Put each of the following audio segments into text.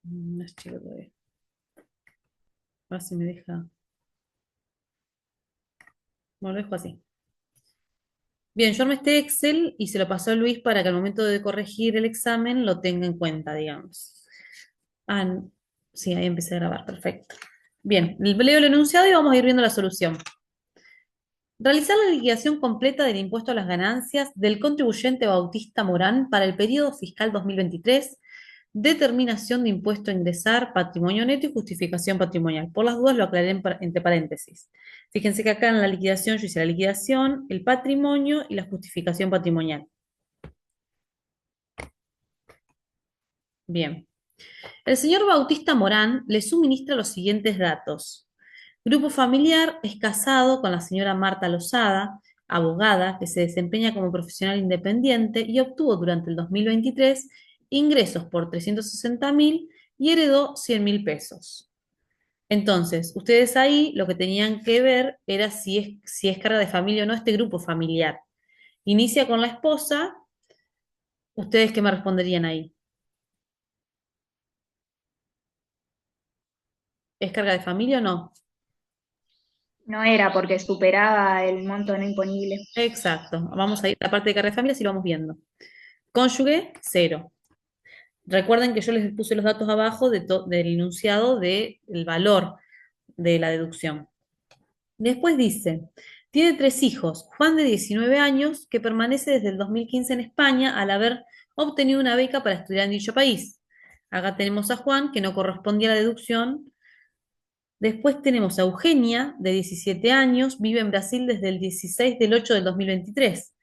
No es chico todavía. A ver si me deja. Bueno, lo dejo así. Bien, yo armé este Excel y se lo pasó a Luis para que al momento de corregir el examen lo tenga en cuenta, digamos. Ah, sí, ahí empecé a grabar, perfecto. Bien, leo el enunciado y vamos a ir viendo la solución. Realizar la liquidación completa del impuesto a las ganancias del contribuyente Bautista Morán para el periodo fiscal 2023, determinación de impuesto a ingresar, patrimonio neto y justificación patrimonial. Por las dudas lo aclaré entre paréntesis. Fíjense que acá en la liquidación yo hice la liquidación, el patrimonio y la justificación patrimonial. Bien. El señor Bautista Morán le suministra los siguientes datos. Grupo familiar, es casado con la señora Marta Lozada, abogada que se desempeña como profesional independiente y obtuvo durante el 2023 ingresos por 360.000 y heredó 100.000 pesos. Entonces, ustedes ahí lo que tenían que ver era si es carga de familia o no este grupo familiar. Inicia con la esposa, ¿ustedes qué me responderían ahí? ¿Es carga de familia o no? No era porque superaba el monto no imponible. Exacto. Vamos a ir a la parte de carga de familia si lo vamos viendo. Cónyuge, cero. Recuerden que yo les puse los datos abajo del enunciado del valor de la deducción. Después dice, tiene tres hijos, Juan de 19 años, que permanece desde el 2015 en España al haber obtenido una beca para estudiar en dicho país. Acá tenemos a Juan, que no correspondía a la deducción. Después tenemos a Eugenia, de 17 años, vive en Brasil desde el 16 del 8 del 2023.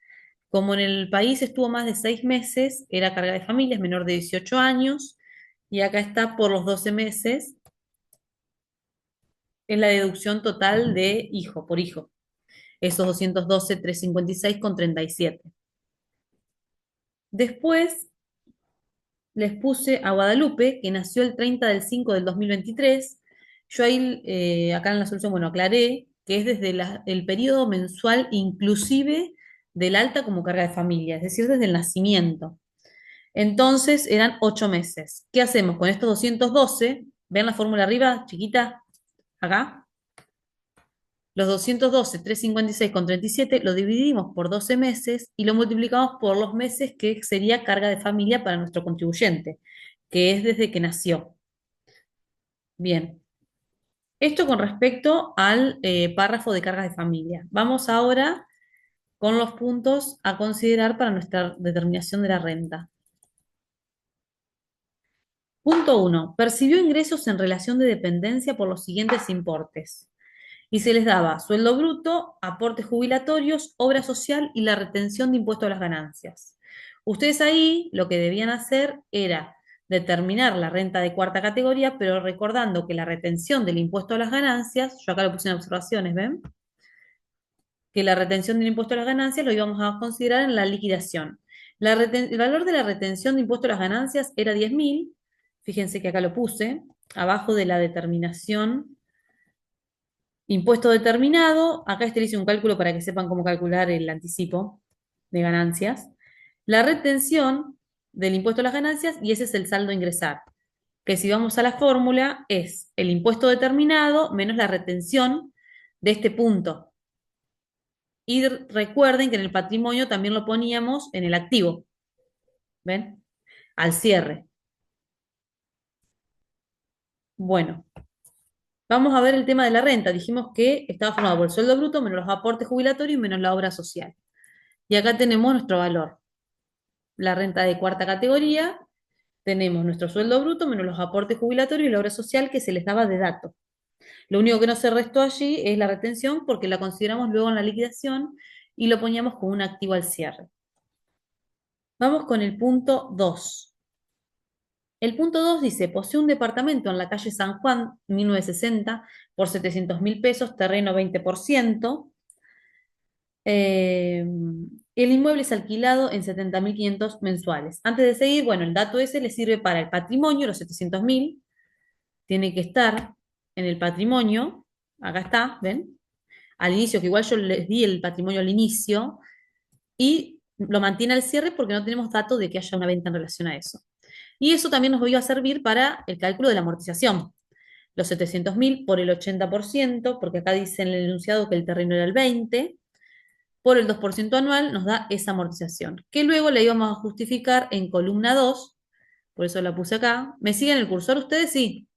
Como en el país estuvo más de 6 meses, era carga de familia, es menor de 18 años, y acá está por los 12 meses, es la deducción total de hijo por hijo, esos 212.356,37. Después les puse a Guadalupe, que nació el 30 del 5 del 2023. Yo ahí, acá en la solución, bueno, aclaré que es desde el periodo mensual inclusive del alta como carga de familia, es decir, desde el nacimiento. Entonces eran 8 meses. ¿Qué hacemos con estos 212? ¿Ven la fórmula arriba, chiquita? Acá. Los 212.356,37 lo dividimos por 12 meses y lo multiplicamos por los meses que sería carga de familia para nuestro contribuyente, que es desde que nació. Bien. Esto con respecto al párrafo de cargas de familia. Vamos ahora con los puntos a considerar para nuestra determinación de la renta. Punto uno. Percibió ingresos en relación de dependencia por los siguientes importes. Y se les daba sueldo bruto, aportes jubilatorios, obra social y la retención de impuestos a las ganancias. Ustedes ahí lo que debían hacer era determinar la renta de cuarta categoría, pero recordando que la retención del impuesto a las ganancias, yo acá lo puse en observaciones, ¿ven? Que la retención del impuesto a las ganancias lo íbamos a considerar en la liquidación. El valor de la retención de impuesto a las ganancias era 10.000, fíjense que acá lo puse, abajo de la determinación, impuesto determinado, acá le hice un cálculo para que sepan cómo calcular el anticipo de ganancias, la retención del impuesto a las ganancias y ese es el saldo a ingresar, que si vamos a la fórmula es el impuesto determinado menos la retención de este punto. Y recuerden que en el patrimonio también lo poníamos en el activo, ¿ven? Al cierre. Bueno, vamos a ver el tema de la renta. Dijimos que estaba formado por el sueldo bruto menos los aportes jubilatorios y menos la obra social. Y acá tenemos nuestro valor. La renta de cuarta categoría, tenemos nuestro sueldo bruto menos los aportes jubilatorios y la obra social que se les daba de dato. Lo único que no se restó allí es la retención porque la consideramos luego en la liquidación y lo poníamos como un activo al cierre. Vamos con el punto 2. El punto 2 dice, posee un departamento en la calle San Juan, 1960, por 700.000 pesos, terreno 20%. Eh, el inmueble es alquilado en 70.500 mensuales. Antes de seguir, bueno, el dato ese le sirve para el patrimonio, los 700.000, tiene que estar en el patrimonio, acá está, ¿ven? Al inicio, que igual yo les di el patrimonio al inicio, y lo mantiene al cierre porque no tenemos datos de que haya una venta en relación a eso. Y eso también nos iba a servir para el cálculo de la amortización. Los 700.000 por el 80%, porque acá dice en el enunciado que el terreno era el 20%, por el 2% anual nos da esa amortización, que luego la íbamos a justificar en columna 2, por eso la puse acá. ¿Me siguen el cursor ustedes? Sí.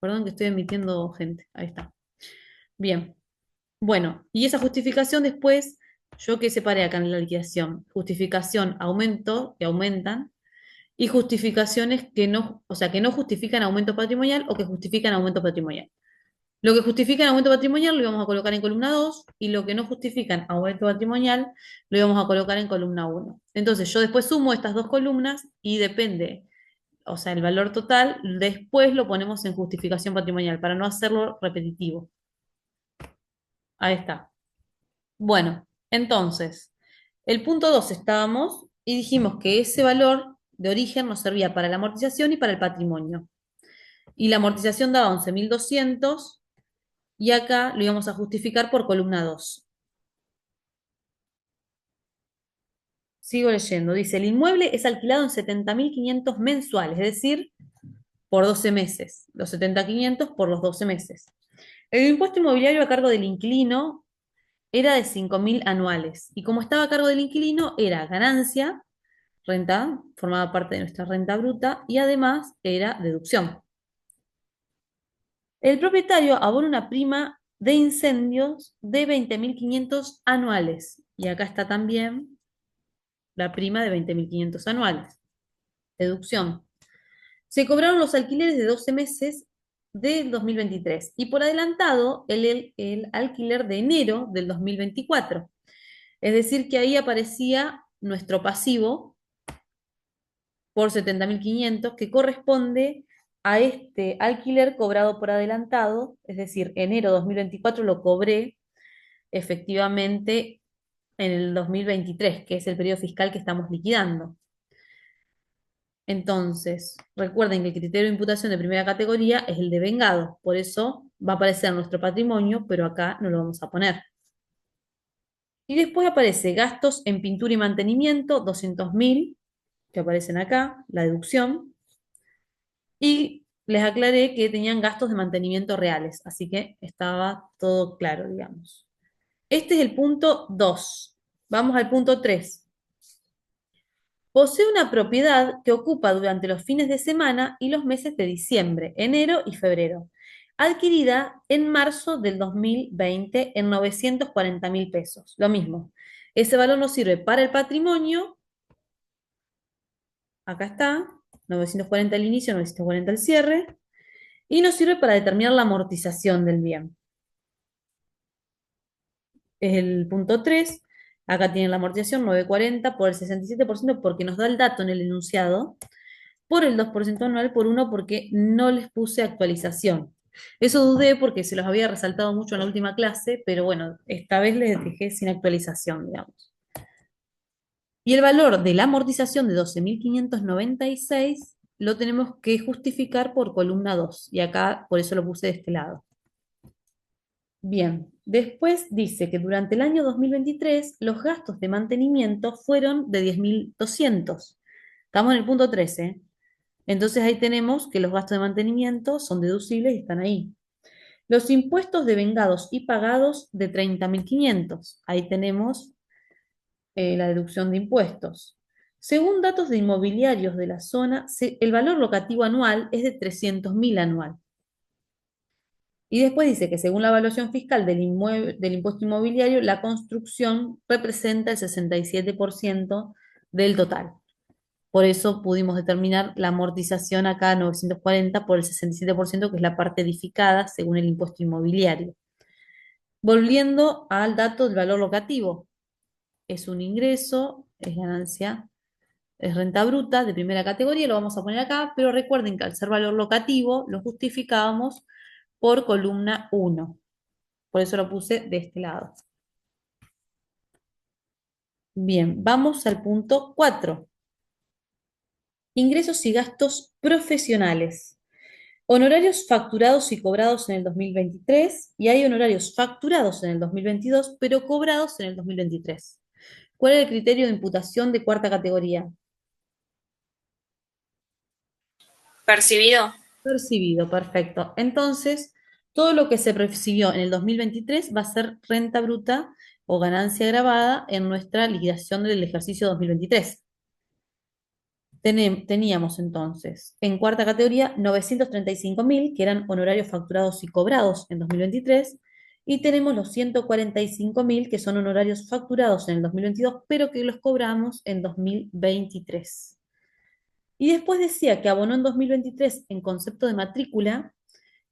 Perdón que estoy emitiendo gente. Ahí está. Bien. Bueno, y esa justificación después, yo que separé acá en la liquidación, justificación, aumento, que aumentan, y justificaciones que no, o sea, que no justifican aumento patrimonial o que justifican aumento patrimonial. Lo que justifican aumento patrimonial lo íbamos a colocar en columna 2 y lo que no justifican aumento patrimonial lo íbamos a colocar en columna 1. Entonces yo después sumo estas dos columnas y depende, o sea, el valor total, después lo ponemos en justificación patrimonial para no hacerlo repetitivo. Ahí está. Bueno, entonces, el punto 2 estábamos y dijimos que ese valor de origen nos servía para la amortización y para el patrimonio. Y la amortización daba 11.200 y acá lo íbamos a justificar por columna 2. Sigo leyendo. Dice, el inmueble es alquilado en 70.500 mensuales, es decir, por 12 meses. Los 70.500 por los 12 meses. El impuesto inmobiliario a cargo del inquilino era de 5.000 anuales. Y como estaba a cargo del inquilino, era ganancia, renta, formaba parte de nuestra renta bruta, y además era deducción. El propietario abona una prima de incendios de 20.500 anuales. Y acá está también la prima de 20.500 anuales. Deducción. Se cobraron los alquileres de 12 meses del 2023 y por adelantado el alquiler de enero del 2024. Es decir, que ahí aparecía nuestro pasivo por 70.500 que corresponde a este alquiler cobrado por adelantado, es decir, enero 2024 lo cobré efectivamente en el 2023, que es el periodo fiscal que estamos liquidando. Entonces, recuerden que el criterio de imputación de primera categoría es el de vengado, por eso va a aparecer en nuestro patrimonio, pero acá no lo vamos a poner. Y después aparece gastos en pintura y mantenimiento, 200.000, que aparecen acá, la deducción, y les aclaré que tenían gastos de mantenimiento reales, así que estaba todo claro, digamos. Este es el punto 2. Vamos al punto 3. Posee una propiedad que ocupa durante los fines de semana y los meses de diciembre, enero y febrero, adquirida en marzo del 2020 en 940.000 pesos. Lo mismo, ese valor nos sirve para el patrimonio, acá está, 940 al inicio, 940 al cierre, y nos sirve para determinar la amortización del bien. Es el punto 3. Acá tienen la amortización 940 por el 67% porque nos da el dato en el enunciado, por el 2% anual, por uno porque no les puse actualización. Eso dudé porque se los había resaltado mucho en la última clase, pero bueno, esta vez les dejé sin actualización, digamos. Y el valor de la amortización de 12.596 lo tenemos que justificar por columna 2, y acá por eso lo puse de este lado. Bien, después dice que durante el año 2023 los gastos de mantenimiento fueron de 10.200. Estamos en el punto 13. Entonces ahí tenemos que los gastos de mantenimiento son deducibles y están ahí. Los impuestos devengados y pagados de 30.500. Ahí tenemos la deducción de impuestos. Según datos de inmobiliarios de la zona, el valor locativo anual es de 300.000 anual. Y después dice que según la evaluación fiscal del impuesto inmobiliario, la construcción representa el 67% del total. Por eso pudimos determinar la amortización acá a 940 por el 67%, que es la parte edificada según el impuesto inmobiliario. Volviendo al dato del valor locativo. Es un ingreso, es ganancia, es renta bruta de primera categoría, lo vamos a poner acá, pero recuerden que al ser valor locativo lo justificábamos por columna 1. Por eso lo puse de este lado. Bien, vamos al punto 4. Ingresos y gastos profesionales. honorarios facturados y cobrados en el 2023 y hay honorarios facturados en el 2022, pero cobrados en el 2023. ¿Cuál es el criterio de imputación de cuarta categoría? Percibido. Percibido, perfecto. Entonces, todo lo que se percibió en el 2023 va a ser renta bruta o ganancia grabada en nuestra liquidación del ejercicio 2023. Teníamos entonces en cuarta categoría 935.000, que eran honorarios facturados y cobrados en 2023, y tenemos los 145.000, que son honorarios facturados en el 2022, pero que los cobramos en 2023. Y después decía que abonó en 2023 en concepto de matrícula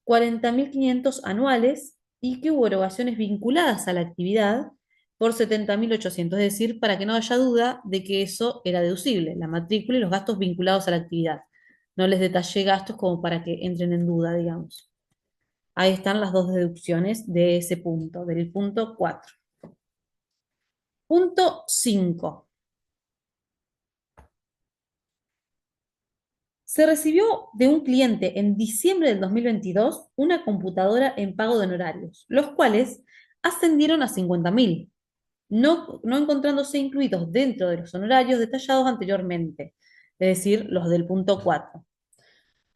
40.500 anuales y que hubo erogaciones vinculadas a la actividad por 70.800, es decir, para que no haya duda de que eso era deducible, la matrícula y los gastos vinculados a la actividad. No les detallé gastos como para que entren en duda, digamos. Ahí están las dos deducciones de ese punto, del punto 4. Punto 5. Se recibió de un cliente en diciembre del 2022 una computadora en pago de honorarios, los cuales ascendieron a 50.000, no encontrándose incluidos dentro de los honorarios detallados anteriormente, es decir, los del punto 4.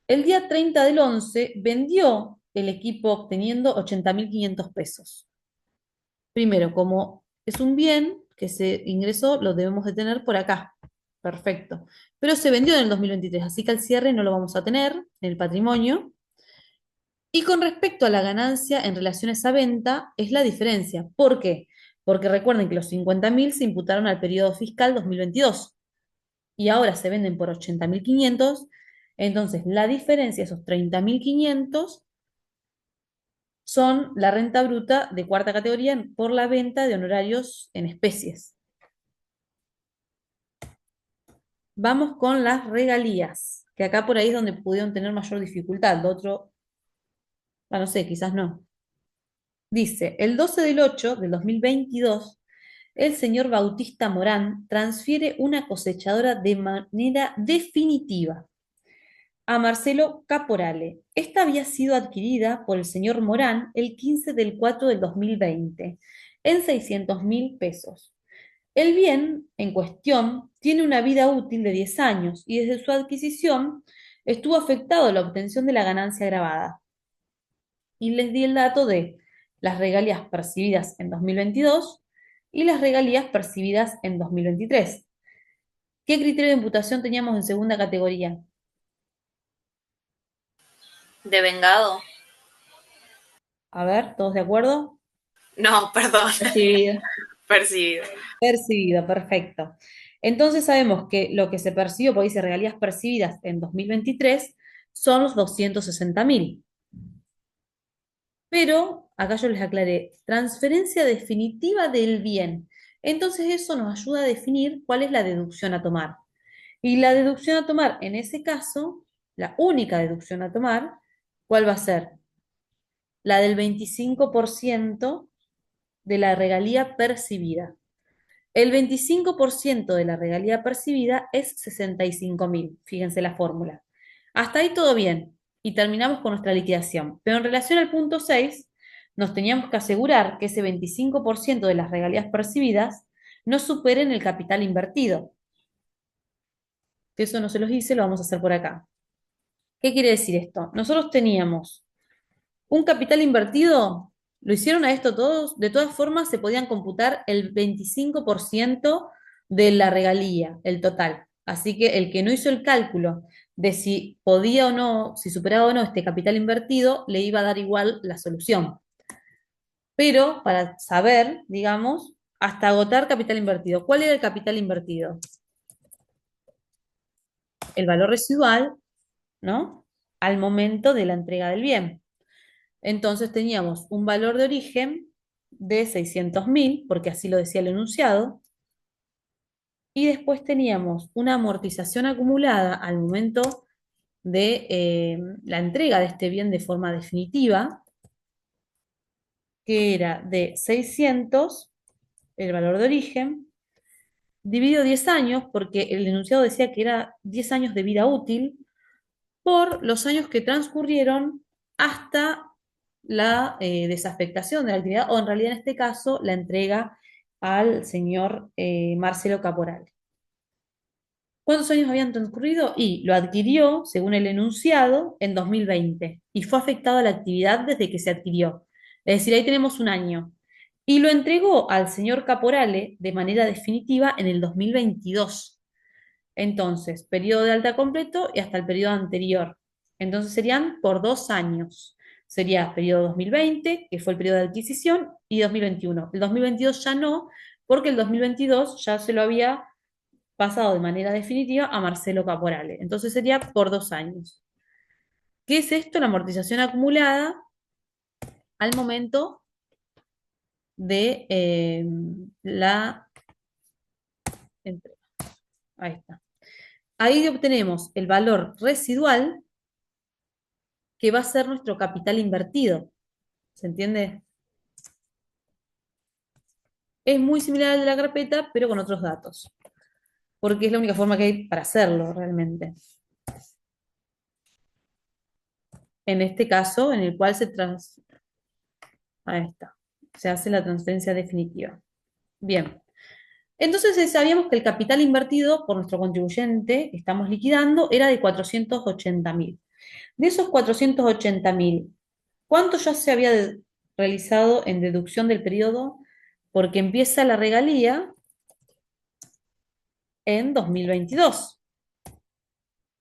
El día 30 del 11 vendió el equipo obteniendo 80.500 pesos. Primero, como es un bien que se ingresó, lo debemos de tener por acá. Perfecto. Pero se vendió en el 2023, así que al cierre no lo vamos a tener en el patrimonio. Y con respecto a la ganancia en relación a esa venta, es la diferencia. ¿Por qué? Porque recuerden que los 50.000 se imputaron al periodo fiscal 2022 y ahora se venden por 80.500. Entonces, la diferencia, esos 30.500, son la renta bruta de cuarta categoría por la venta de honorarios en especies. Vamos con las regalías, que acá por ahí es donde pudieron tener mayor dificultad. Lo otro, no sé, quizás no. Dice, el 12 del 8 del 2022, el señor Bautista Morán transfiere una cosechadora de manera definitiva a Marcelo Caporale. Esta había sido adquirida por el señor Morán el 15 del 4 del 2020 en 600.000 pesos. El bien en cuestión tiene una vida útil de 10 años y desde su adquisición estuvo afectado a la obtención de la ganancia grabada. Y les di el dato de las regalías percibidas en 2022 y las regalías percibidas en 2023. ¿Qué criterio de imputación teníamos en segunda categoría? Devengado. A ver, ¿todos de acuerdo? No, perdón. Percibido. Percibido. Percibido, perfecto. Entonces sabemos que lo que se percibió, porque dice regalías percibidas en 2023, son los 260.000. Pero acá yo les aclaré, transferencia definitiva del bien. Entonces eso nos ayuda a definir cuál es la deducción a tomar. Y la deducción a tomar, en ese caso, la única deducción a tomar, ¿cuál va a ser? La del 25% de la regalía percibida. El 25% de la regalía percibida es 65.000. Fíjense la fórmula. Hasta ahí todo bien. Y terminamos con nuestra liquidación. Pero en relación al punto 6, nos teníamos que asegurar que ese 25% de las regalías percibidas no superen el capital invertido. Que eso no se los hice, lo vamos a hacer por acá. ¿Qué quiere decir esto? Nosotros teníamos un capital invertido, lo hicieron a esto todos, de todas formas se podían computar el 25% de la regalía, el total. Así que el que no hizo el cálculo de si podía o no, si superaba o no este capital invertido, le iba a dar igual la solución. Pero para saber, digamos, hasta agotar capital invertido. ¿Cuál era el capital invertido? El valor residual, ¿no? Al momento de la entrega del bien. Entonces teníamos un valor de origen de 600.000, porque así lo decía el enunciado, y después teníamos una amortización acumulada al momento de la entrega de este bien de forma definitiva, que era de 600, el valor de origen, dividido 10 años, porque el enunciado decía que era 10 años de vida útil, por los años que transcurrieron hasta la desafectación de la actividad, o en realidad en este caso la entrega al señor Marcelo Caporale. ¿Cuántos años habían transcurrido? Y lo adquirió, según el enunciado, en 2020 y fue afectada la actividad desde que se adquirió. Es decir, ahí tenemos un año. Y lo entregó al señor Caporale de manera definitiva en el 2022. Entonces, periodo de alta completo y hasta el periodo anterior. Entonces serían por 2 años. Sería periodo 2020, que fue el periodo de adquisición, y 2021. El 2022 ya no, porque el 2022 ya se lo había pasado de manera definitiva a Marcelo Caporale. Entonces sería por 2 años. ¿Qué es esto? La amortización acumulada al momento de la entrega. Ahí está. Ahí obtenemos el valor residual que va a ser nuestro capital invertido. ¿Se entiende? Es muy similar al de la carpeta, pero con otros datos, porque es la única forma que hay para hacerlo realmente. En este caso, en el cual ahí está, se hace la transferencia definitiva. Bien. Entonces sabíamos que el capital invertido por nuestro contribuyente que estamos liquidando era de 480.000. De esos 480.000, ¿cuánto ya se había realizado en deducción del periodo? Porque empieza la regalía en 2022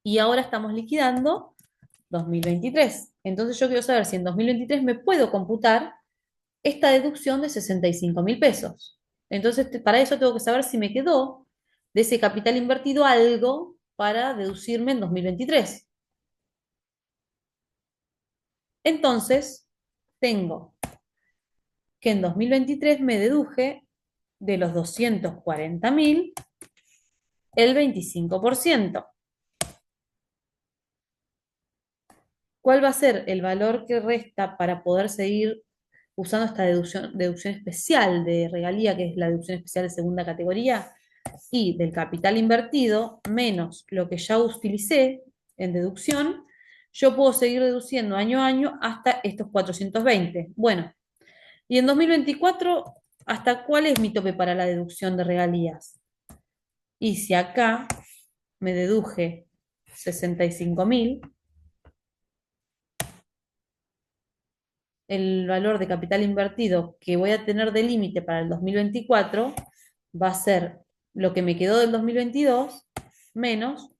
y ahora estamos liquidando 2023. Entonces yo quiero saber si en 2023 me puedo computar esta deducción de 65.000 pesos. Entonces para eso tengo que saber si me quedó de ese capital invertido algo para deducirme en 2023. Entonces tengo que en 2023 me deduje de los 240.000 el 25%. ¿Cuál va a ser el valor que resta para poder seguir usando esta deducción especial de regalía, que es la deducción especial de segunda categoría? Y del capital invertido menos lo que ya utilicé en deducción, yo puedo seguir deduciendo año a año hasta estos 420. Bueno, y en 2024, ¿hasta cuál es mi tope para la deducción de regalías? Y si acá me deduje 65.000, el valor de capital invertido que voy a tener de límite para el 2024 va a ser lo que me quedó del 2022 menos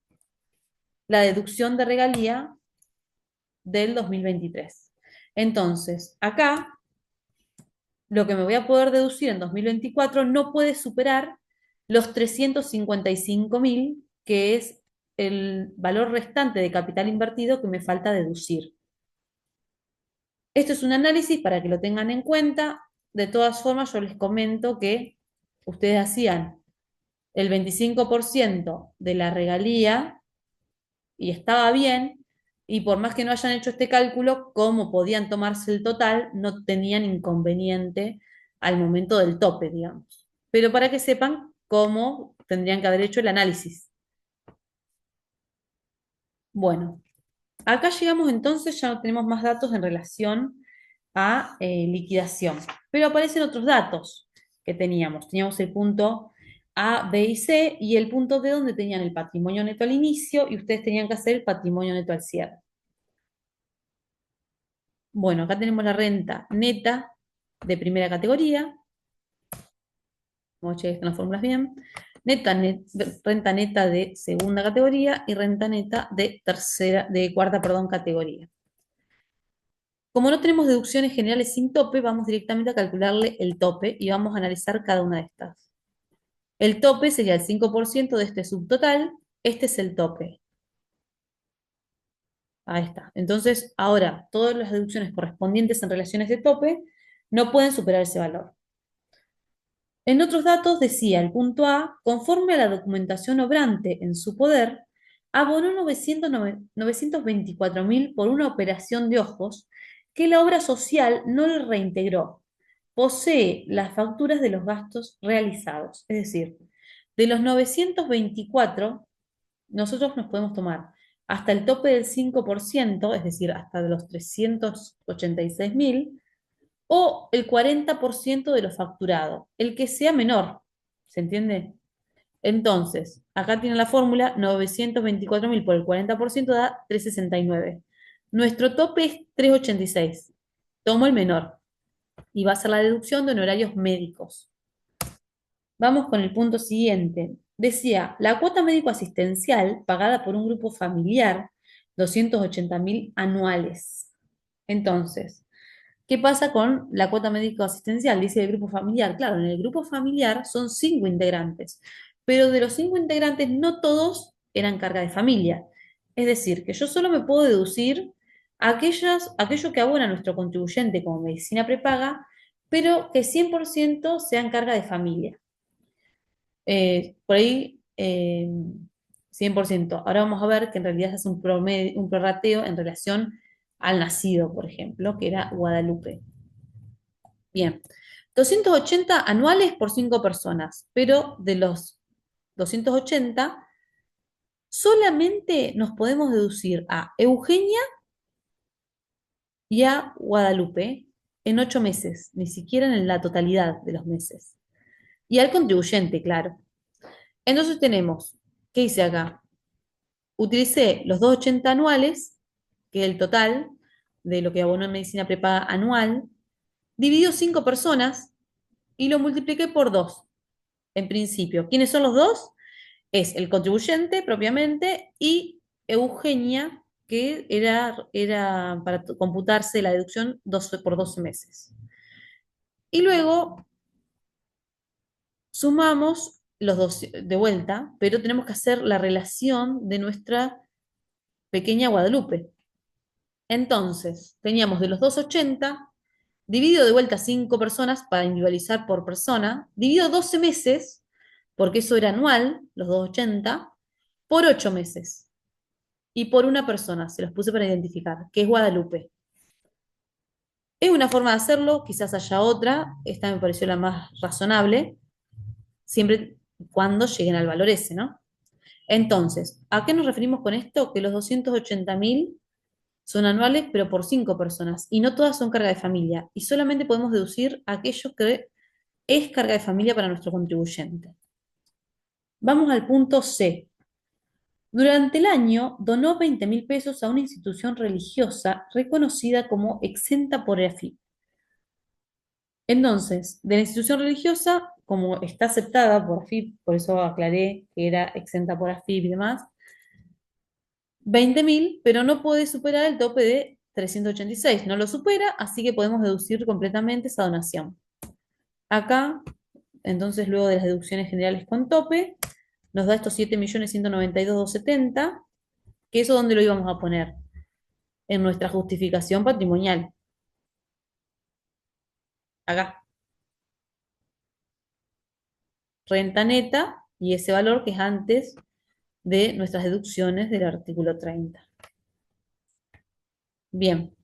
la deducción de regalía del 2023. Entonces, acá lo que me voy a poder deducir en 2024 no puede superar los 355.000, que es el valor restante de capital invertido que me falta deducir. Esto es un análisis para que lo tengan en cuenta. De todas formas, yo les comento que ustedes hacían el 25% de la regalía y estaba bien, y por más que no hayan hecho este cálculo, como podían tomarse el total, no tenían inconveniente al momento del tope, digamos. Pero para que sepan cómo tendrían que haber hecho el análisis. Bueno, acá llegamos entonces, ya no tenemos más datos en relación a liquidación, pero aparecen otros datos que teníamos. Teníamos el punto A, B y C, y el punto D donde tenían el patrimonio neto al inicio y ustedes tenían que hacer el patrimonio neto al cierre. Bueno, acá tenemos la renta neta de primera categoría. Vamos a checar que están las fórmulas bien. Renta neta de segunda categoría y renta neta de cuarta, categoría. Como no tenemos deducciones generales sin tope, vamos directamente a calcularle el tope y vamos a analizar cada una de estas. El tope sería el 5% de este subtotal. Este es el tope. Ahí está. Entonces, ahora, todas las deducciones correspondientes en relación a ese tope no pueden superar ese valor. En otros datos decía el punto A, conforme a la documentación obrante en su poder, abonó 924.000 por una operación de ojos que la obra social no le reintegró. Posee las facturas de los gastos realizados. Es decir, de los 924, nosotros nos podemos tomar hasta el tope del 5%, es decir, hasta los 386.000, o el 40% de lo facturado, el que sea menor. ¿Se entiende? Entonces, acá tiene la fórmula, 924.000 por el 40% da 369. Nuestro tope es 386. Tomo el menor y va a ser la deducción de honorarios médicos. Vamos con el punto siguiente. Decía, la cuota médico asistencial pagada por un grupo familiar, 280.000 anuales. Entonces, ¿qué pasa con la cuota médico asistencial? Dice el grupo familiar. Claro, en el grupo familiar son 5 integrantes, pero de los 5 integrantes no todos eran carga de familia. Es decir, que yo solo me puedo deducir aquello que abona nuestro contribuyente como medicina prepaga, pero que 100% sean carga de familia. Por ahí, 100%. Ahora vamos a ver que en realidad se hace un prorrateo en relación al nacido, por ejemplo, que era Guadalupe. Bien, 280 anuales por 5 personas, pero de los 280 solamente nos podemos deducir a Eugenia y a Guadalupe en 8 meses, ni siquiera en la totalidad de los meses. Y al contribuyente, claro. Entonces tenemos, ¿qué hice acá? Utilicé los 280 anuales, que es el total de lo que abonó en medicina prepaga anual, dividido 5 personas y lo multipliqué por 2. En principio, ¿quiénes son los dos? Es el contribuyente propiamente y Eugenia, que era para computarse la deducción 12 por 12 meses. Y luego sumamos los dos de vuelta, pero tenemos que hacer la relación de nuestra pequeña Guadalupe. Entonces, teníamos de los 280, dividido de vuelta 5 personas para individualizar por persona, dividido 12 meses, porque eso era anual, los 280, por 8 meses. Y por una persona, se los puse para identificar, que es Guadalupe. Es una forma de hacerlo, quizás haya otra, esta me pareció la más razonable, siempre cuando lleguen al valor ese, ¿no? Entonces, ¿a qué nos referimos con esto? Que los 280.000 son anuales, pero por 5 personas, y no todas son carga de familia, y solamente podemos deducir aquello que es carga de familia para nuestro contribuyente. Vamos al punto C. Durante el año donó 20.000 pesos a una institución religiosa reconocida como exenta por AFIP. Entonces, de la institución religiosa, como está aceptada por AFIP, por eso aclaré que era exenta por AFIP y demás, 20.000, pero no puede superar el tope de 386. No lo supera, así que podemos deducir completamente esa donación. Acá, entonces, luego de las deducciones generales con tope, nos da estos 7.192.270, que eso ¿dónde lo íbamos a poner? En nuestra justificación patrimonial. Acá. Renta neta y ese valor que es antes de nuestras deducciones del artículo 30. Bien.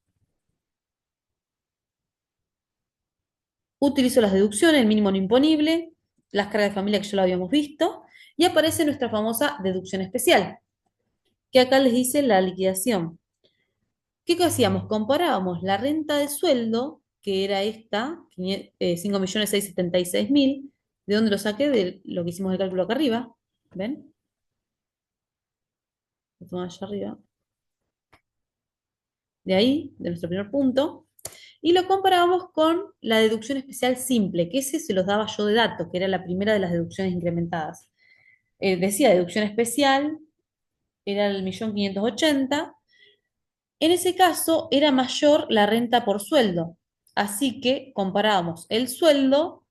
Utilizo las deducciones, el mínimo no imponible, las cargas de familia que ya lo habíamos visto, y aparece nuestra famosa deducción especial, que acá les dice la liquidación. ¿Qué hacíamos? Comparábamos la renta de sueldo, que era esta, 5.676.000, ¿de dónde lo saqué? De lo que hicimos el cálculo acá arriba. ¿Ven? Lo tomo allá arriba. De ahí, de nuestro primer punto. Y lo comparábamos con la deducción especial simple, que ese se los daba yo de datos, que era la primera de las deducciones incrementadas. Decía deducción especial, era el 1.580.000. En ese caso era mayor la renta por sueldo, así que comparábamos el sueldo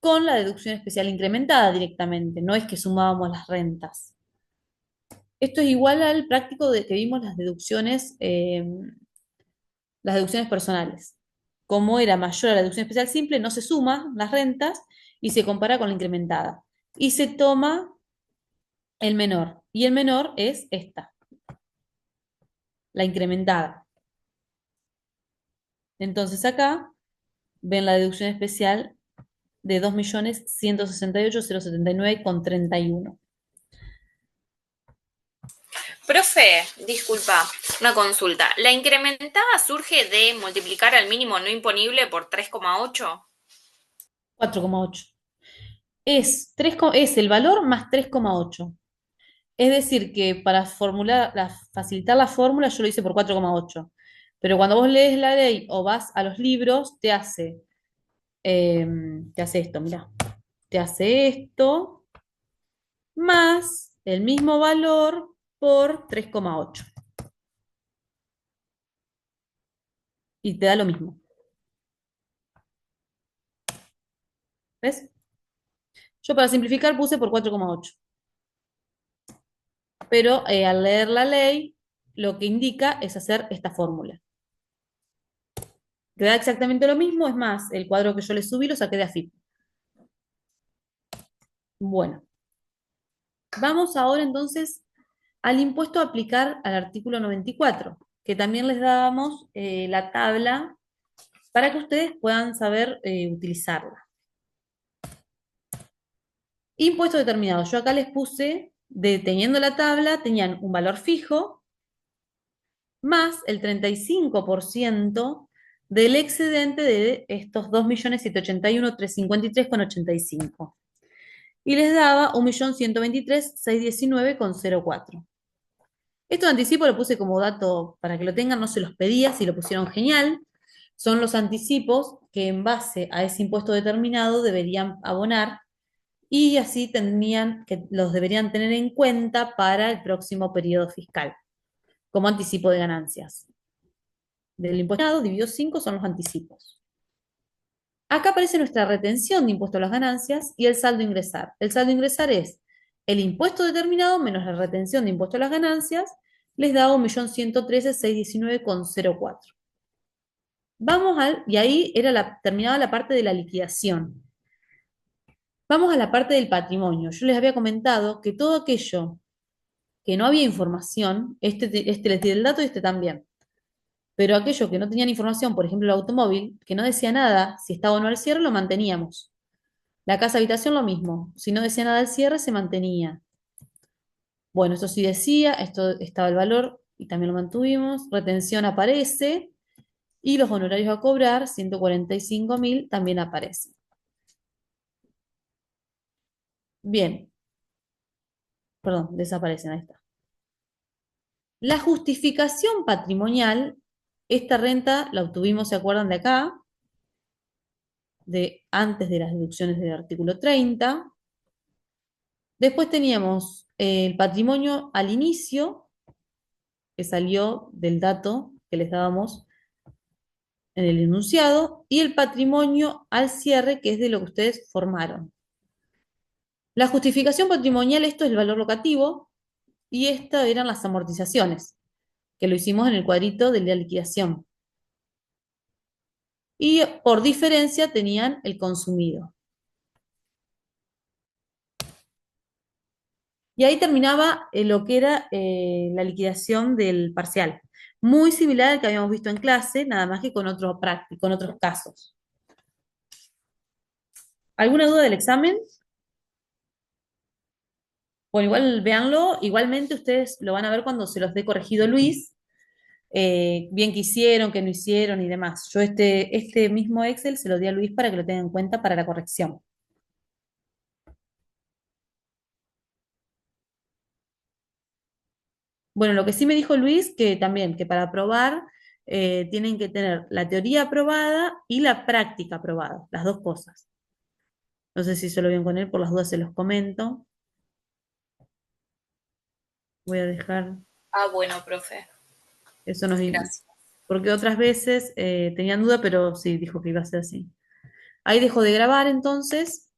con la deducción especial incrementada directamente, no es que sumábamos las rentas. Esto es igual al práctico de que vimos las deducciones personales. Como era mayor a la deducción especial simple, no se suman las rentas y se compara con la incrementada. Y se toma el menor, y el menor es esta, la incrementada. Entonces acá ven la deducción especial de 2.168.079,31. Profe, disculpa, una consulta. ¿La incrementada surge de multiplicar al mínimo no imponible por 3,8? 4,8. Es el valor más 3,8. Es decir, que para facilitar la fórmula yo lo hice por 4,8. Pero cuando vos lees la ley o vas a los libros, eh, te hace esto, mirá. Te hace esto más el mismo valor por 3,8. Y te da lo mismo. ¿Ves? Yo para simplificar puse por 4,8. Pero al leer la ley, lo que indica es hacer esta fórmula. Te da exactamente lo mismo, es más, el cuadro que yo le subí lo saqué de AFIP. Bueno, vamos ahora entonces al impuesto a aplicar al artículo 94, que también les dábamos la tabla para que ustedes puedan saber utilizarla. Impuesto determinado. Yo acá les puse, teniendo la tabla, tenían un valor fijo más el 35% del excedente de estos 2.181.353,85. Y les daba 1.123.619,04. Estos anticipos lo puse como dato para que lo tengan, no se los pedía, si lo pusieron genial. Son los anticipos que en base a ese impuesto determinado deberían abonar y así los deberían tener en cuenta para el próximo periodo fiscal, como anticipo de ganancias. Del impuesto determinado, dividido 5 son los anticipos. Acá aparece nuestra retención de impuesto a las ganancias y el saldo a ingresar. El saldo a ingresar es el impuesto determinado menos la retención de impuesto a las ganancias, les da 1.113.619,04. Y ahí terminaba la parte de la liquidación. Vamos a la parte del patrimonio. Yo les había comentado que todo aquello que no había información, este les di el dato y este también. Pero aquello que no tenían información, por ejemplo el automóvil, que no decía nada, si estaba o no al cierre, lo manteníamos. La casa habitación lo mismo. Si no decía nada al cierre, se mantenía. Bueno, esto sí decía, esto estaba el valor y también lo mantuvimos. Retención aparece y los honorarios a cobrar, 145.000, también aparecen. Bien, perdón, desaparecen, ahí está. La justificación patrimonial, esta renta la obtuvimos, ¿se acuerdan de acá? De antes de las deducciones del artículo 30. Después teníamos el patrimonio al inicio, que salió del dato que les dábamos en el enunciado, y el patrimonio al cierre, que es de lo que ustedes formaron. La justificación patrimonial, esto es el valor locativo, y estas eran las amortizaciones, que lo hicimos en el cuadrito de la liquidación. Y por diferencia tenían el consumido. Y ahí terminaba lo que era la liquidación del parcial. Muy similar al que habíamos visto en clase, nada más que con otros casos. ¿Alguna duda del examen? Bueno, igual véanlo. Igualmente ustedes lo van a ver cuando se los dé corregido Luis. Bien que hicieron, que no hicieron y demás. Yo este mismo Excel se lo di a Luis para que lo tenga en cuenta para la corrección. Bueno, lo que sí me dijo Luis, que también, que para aprobar tienen que tener la teoría aprobada y la práctica aprobada, las dos cosas. No sé si se lo bien con él, por las dudas se los comento. Voy a dejar, Ah, bueno, profe. eso nos Gracias. porque otras veces tenían duda, pero sí, dijo que iba a ser así. Ahí dejo de grabar entonces.